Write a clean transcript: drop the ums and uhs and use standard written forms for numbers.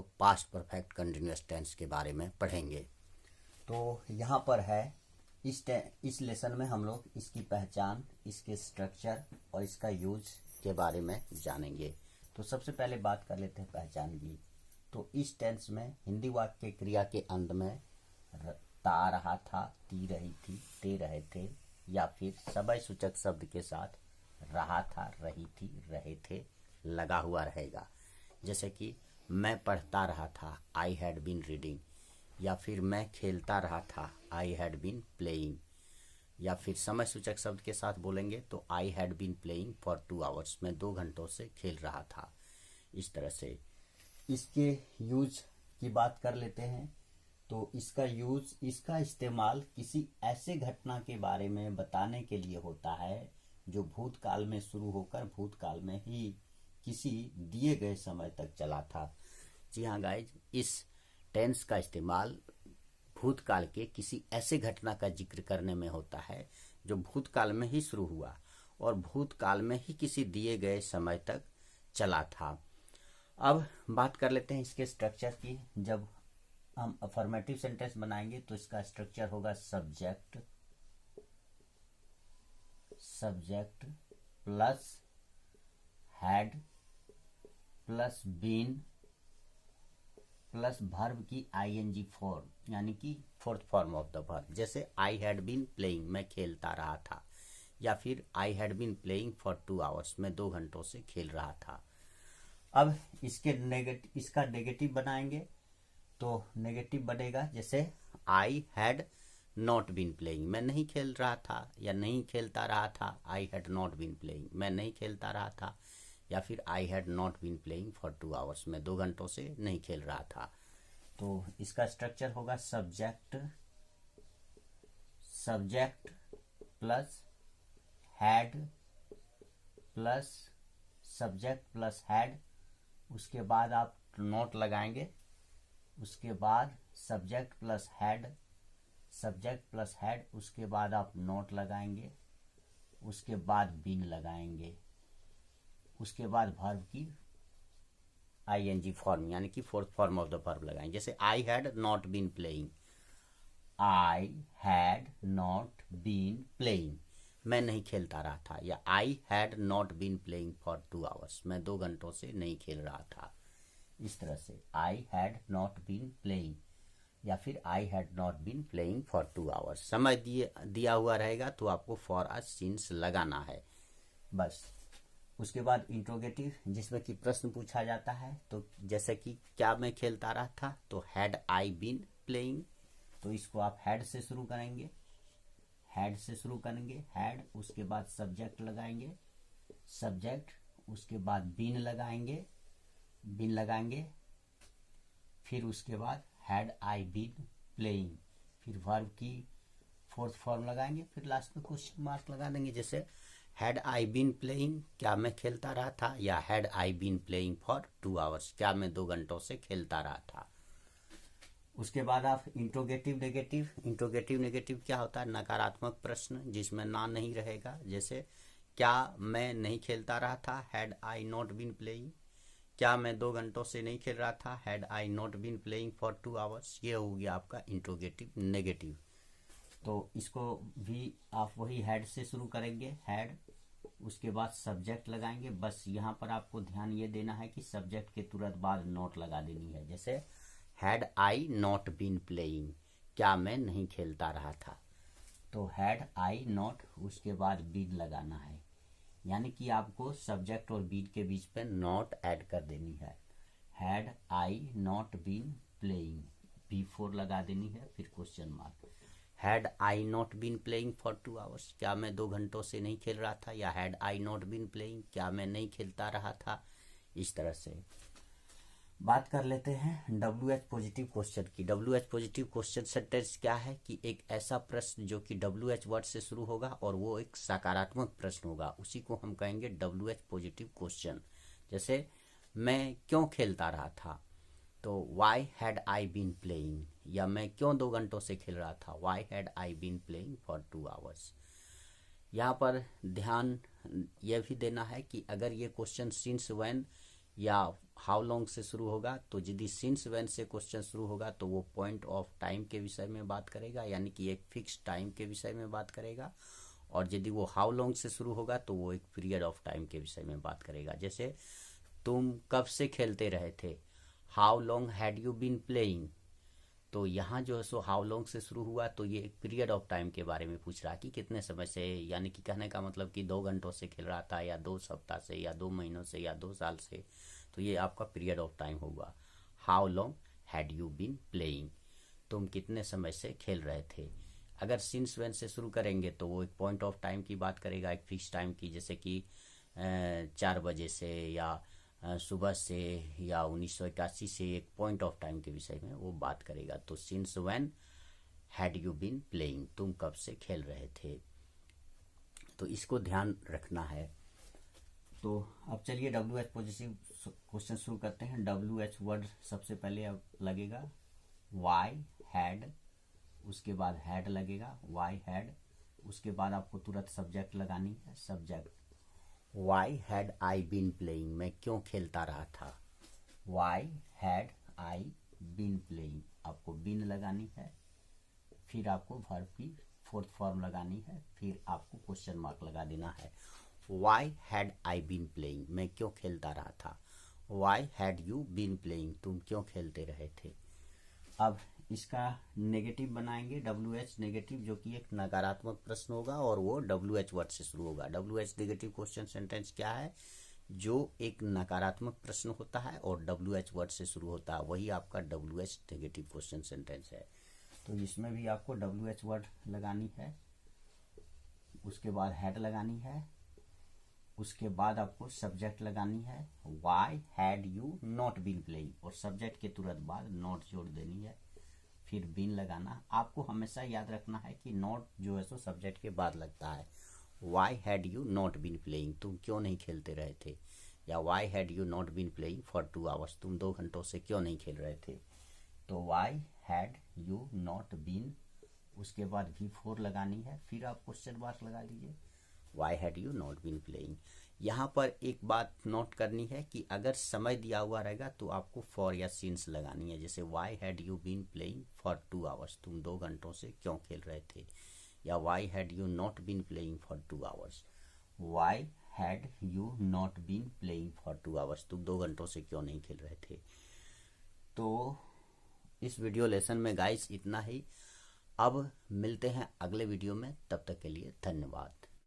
लोग past perfect continuous tense के बारे में पढ़ेंगे। तो यहाँ पर है इस लेसन में हम लोग इसकी पहचान, इसके स्ट्रक्चर और इसका यूज के बारे में जानेंगे। तो सबसे पहले बात कर लेते हैं पहचान की। तो इस टेंस में हिंदी वाक्य क्रिया के अंत में ता रहा था, ती रही थी, ते रहे थे या फिर समय सूचक शब्द के साथ रहा था, रही थी, रहे थे लगा हुआ रहेगा। जैसे कि मैं पढ़ता रहा था, आई हैड बीन रीडिंग, या फिर मैं खेलता रहा था, आई हैड बीन प्लेइंग, या फिर समय सूचक शब्द के साथ बोलेंगे तो I had been playing for 2 hours, मैं 2 घंटों से खेल रहा था। इस तरह से इसके यूज की बात कर लेते हैं। तो इसका यूज, इसका इस्तेमाल किसी ऐसे घटना के बारे में बताने के लिए होता है जो भूतकाल में शुरू होकर भूतकाल में ही किसी दिए गए समय तक चला था। जी हाँ गाइज, इस टेंस का इस्तेमाल भूतकाल के किसी ऐसे घटना का जिक्र करने में होता है जो भूतकाल में ही शुरू हुआ और भूतकाल में ही किसी दिए गए समय तक चला था। अब बात कर लेते हैं इसके स्ट्रक्चर की। जब हम अफर्मेटिव सेंटेंस बनाएंगे तो इसका स्ट्रक्चर होगा subject, subject plus had plus been plus verb की आईएनजी फॉर्म, यानी कि fourth form of the verb. जैसे आई हैड बीन प्लेइंग, मैं खेलता रहा था, या फिर I had been playing for 2 hours, मैं 2 घंटों से खेल रहा था। अब इसका नेगेटिव बनाएंगे तो नेगेटिव बनेगा जैसे I had not been playing, मैं नहीं खेल रहा था या नहीं खेलता रहा था, I had not been playing, मैं नहीं खेलता रहा था, या फिर I had not been playing for 2 hours, मैं 2 घंटों से नहीं खेल रहा था। तो इसका स्ट्रक्चर होगा subject, subject plus had plus subject plus had, उसके बाद आप नोट लगाएंगे, उसके बाद subject plus had, subject plus had, उसके बाद आप नोट लगाएंगे, उसके बाद बीन लगाएंगे, उसके बाद वर्ब की आईएनजी फॉर्म यानी कि fourth form of the verb लगाएंगे। जैसे I had not been playing, I had not been playing, मैं नहीं खेलता रहा था, या I had not been playing for 2 hours, मैं 2 घंटों से नहीं खेल रहा था। इस तरह से I had not been playing या फिर I had not been playing for 2 hours. समय दिया हुआ रहेगा तो आपको फॉर अ सिंस लगाना है बस। उसके बाद इंट्रोगेटिव, जिसमें कि प्रश्न पूछा जाता है। तो जैसे कि क्या मैं खेलता रहा था, तो हैड आई बीन प्लेइंग, तो इसको आप हैड से शुरू करेंगे, हैड से शुरू करेंगे, हैड, उसके बाद सब्जेक्ट लगाएंगे, सब्जेक्ट, उसके बाद बीन लगाएंगे, बीन लगाएंगे, फिर उसके बाद हैड आई बीन प्लेइंग, फिर वर्ब की फोर्थ फॉर्म लगाएंगे, फिर लास्ट में क्वेश्चन मार्क लगा देंगे। जैसे हैड आई बीन प्लेइंग, क्या मैं खेलता रहा था, या had I been playing for 2 hours, क्या मैं 2 घंटों से खेलता रहा था। उसके बाद आप इंट्रोगेटिव नेगेटिव, इंट्रोगेटिव नेगेटिव क्या होता है, नकारात्मक प्रश्न जिसमें ना नहीं रहेगा। जैसे क्या मैं नहीं खेलता रहा था, had I not been playing, क्या मैं 2 घंटों से नहीं खेल रहा था, had I not been playing for 2 hours. ये हो गया आपका इंट्रोगेटिव नेगेटिव। तो इसको भी आप वही हैड से शुरू करेंगे, हैड, उसके बाद सब्जेक्ट लगाएंगे। बस यहाँ पर आपको ध्यान ये देना है कि सब्जेक्ट के तुरंत बाद नोट लगा देनी है। जैसे had I not been playing, क्या मैं नहीं खेलता रहा था, तो हैड आई नॉट, उसके बाद बीन लगाना है, यानी कि आपको सब्जेक्ट और बीन के बीच पे नॉट ऐड कर देनी है। Had I not been playing, B4 लगा देनी है, फिर question mark. Had I not been playing for 2 hours, क्या मैं 2 घंटों से नहीं खेल रहा था, या had I not been playing, क्या मैं नहीं खेलता रहा था। इस तरह से बात कर लेते हैं WH पॉजिटिव क्वेश्चन की। WH पॉजिटिव क्वेश्चन सेंटेंस क्या है कि एक ऐसा प्रश्न जो कि WH वर्ड से शुरू होगा और वो एक सकारात्मक प्रश्न होगा, उसी को हम कहेंगे WH पॉजिटिव क्वेश्चन। जैसे मैं क्यों खेलता रहा था, तो why had I been playing, या मैं क्यों 2 घंटों से खेल रहा था, why had I been playing for 2 hours. यहाँ पर ध्यान यह भी देना है कि अगर ये क्वेश्चन सिंस व्हेन या हाउ लॉन्ग से शुरू होगा, तो यदि सिंस व्हेन से क्वेश्चन शुरू होगा तो वो पॉइंट ऑफ टाइम के विषय में बात करेगा, यानी कि एक फिक्स टाइम के विषय में बात करेगा। और यदि वो हाउ लॉन्ग से शुरू होगा तो वो एक पीरियड ऑफ टाइम के विषय में बात करेगा। जैसे तुम कब से खेलते रहे थे, how long had you been playing. तो यहाँ जो है सो हाउ लॉन्ग से शुरू हुआ तो ये एक पीरियड ऑफ टाइम के बारे में पूछ रहा कि कितने समय से, यानी कि कहने का मतलब कि 2 घंटों से खेल रहा था, या 2 सप्ताह से, या 2 महीनों से, या 2 साल से। तो ये आपका पीरियड ऑफ टाइम होगा। How long had you been playing, तुम कितने समय से खेल रहे थे। अगर सिंस व्हेन से शुरू करेंगे तो वो एक पॉइंट ऑफ टाइम की बात करेगा, एक फिक्स टाइम की, जैसे कि 4 बजे से, या सुबह से, या 1981 से, एक पॉइंट ऑफ टाइम के विषय में वो बात करेगा। तो since when had you been playing, तुम कब से खेल रहे थे। तो इसको ध्यान रखना है। तो अब चलिए WH पॉजिटिव क्वेश्चन शुरू करते हैं। WH वर्ड सबसे पहले अब लगेगा वाई हैड, उसके बाद हैड लगेगा, वाई हैड। उसके बाद आपको तुरंत सब्जेक्ट लगानी है, subject. Why had I been playing, मैं क्यों खेलता रहा था। Why had I been playing, आपको बीन लगानी है, फिर आपको वर्ब की फोर्थ फॉर्म लगानी है, फिर आपको क्वेश्चन मार्क लगा देना है। Why had I been playing, मैं क्यों खेलता रहा था। Why had you been playing, तुम क्यों खेलते रहे थे। अब इसका नेगेटिव बनाएंगे, WH नेगेटिव, जो कि एक नकारात्मक प्रश्न होगा और वो WH वर्ड से शुरू होगा। WH नेगेटिव क्वेश्चन सेंटेंस क्या है, जो एक नकारात्मक प्रश्न होता है और WH वर्ड से शुरू होता है, वही आपका WH नेगेटिव क्वेश्चन सेंटेंस है। तो इसमें भी आपको WH वर्ड लगानी है, उसके बाद हैड लगानी है, उसके बाद आपको सब्जेक्ट लगानी है। Why had you not been playing, और सब्जेक्ट के तुरंत बाद नॉट जोड़ देनी है, फिर बीन लगाना। आपको हमेशा याद रखना है कि नॉट जो है सो सब्जेक्ट के बाद लगता है। Why had you not been playing, तुम क्यों नहीं खेलते रहे थे, या why had you not been playing for 2 hours, तुम 2 घंटों से क्यों नहीं खेल रहे थे। तो why had you not been, उसके बाद V4 लगानी है, फिर आप क्वेश्चन मार्क लगा लीजिए। Why had you not been playing. यहाँ पर एक बात नोट करनी है कि अगर समय दिया हुआ रहेगा तो आपको फॉर या सिंस लगानी है। जैसे why had you been playing for 2 hours, तुम 2 घंटों से क्यों खेल रहे थे। या why had you not been playing for 2 hours, why had you not been playing for 2 hours, तुम 2 घंटों से क्यों नहीं खेल रहे थे। तो इस वीडियो लेसन में गाइस इतना ही। अब मिलते हैं अगले वीडियो में, तब तक के लिए धन्यवाद।